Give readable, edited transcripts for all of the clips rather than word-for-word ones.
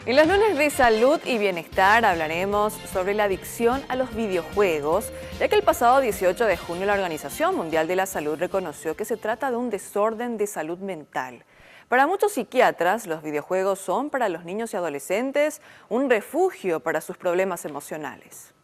En los lunes de salud y bienestar hablaremos sobre la adicción a los videojuegos, ya que el pasado 18 de junio la Organización Mundial de la Salud reconoció que se trata de un desorden de salud mental. Para muchos psiquiatras, los videojuegos son para los niños y adolescentes un refugio para sus problemas emocionales.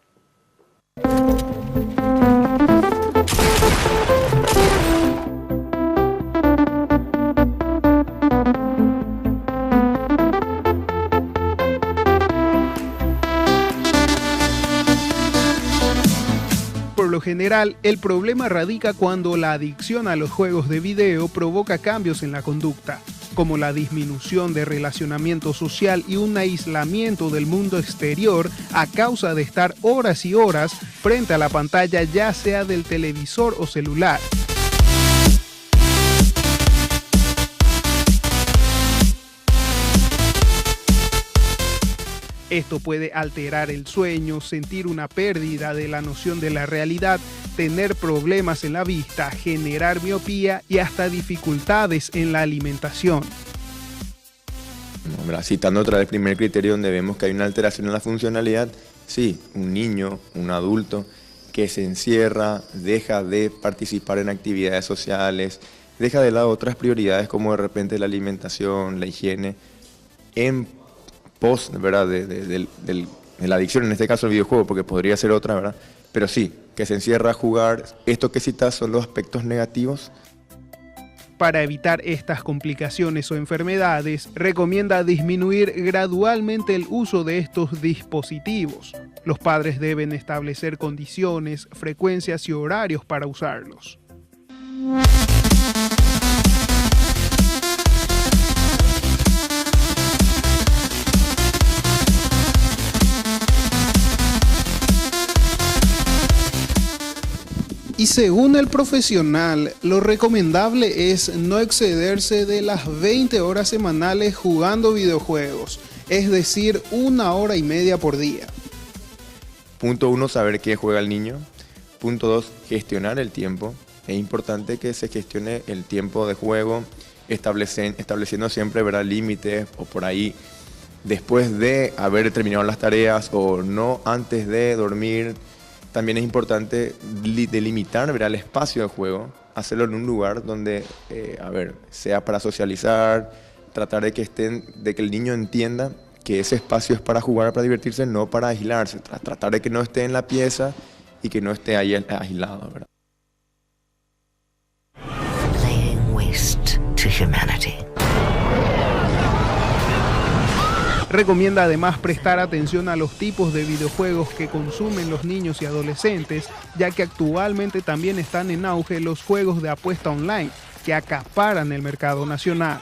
Por lo general, el problema radica cuando la adicción a los juegos de video provoca cambios en la conducta, como la disminución de relacionamiento social y un aislamiento del mundo exterior a causa de estar horas y horas frente a la pantalla, ya sea del televisor o celular. Esto puede alterar el sueño, sentir una pérdida de la noción de la realidad, tener problemas en la vista, generar miopía y hasta dificultades en la alimentación. Citando otra vez el primer criterio donde vemos que hay una alteración en la funcionalidad, sí, un niño, un adulto que se encierra, deja de participar en actividades sociales, deja de lado otras prioridades como de repente la alimentación, la higiene, en pos, ¿verdad? de la adicción, en este caso el videojuego, porque podría ser otra, ¿verdad? Pero sí, que se encierra a jugar. Esto que citas son los aspectos negativos. Para evitar estas complicaciones o enfermedades, recomienda disminuir gradualmente el uso de estos dispositivos. Los padres deben establecer condiciones, frecuencias y horarios para usarlos. Y según el profesional, lo recomendable es no excederse de las 20 horas semanales jugando videojuegos, es decir, 1 hora y media por día. Punto 1, saber qué juega el niño. Punto 2, gestionar el tiempo. Es importante que se gestione el tiempo de juego, estableciendo siempre, ¿verdad?, límites, o por ahí después de haber terminado las tareas o no antes de dormir. También es importante delimitar, ¿verdad?, el espacio de juego, hacerlo en un lugar donde, sea para socializar, tratar de que el niño entienda que ese espacio es para jugar, para divertirse, no para aislarse, tratar de que no esté en la pieza y que no esté ahí aislado, ¿verdad? Laying waste to humanity. Recomienda además prestar atención a los tipos de videojuegos que consumen los niños y adolescentes, ya que actualmente también están en auge los juegos de apuesta online, que acaparan el mercado nacional.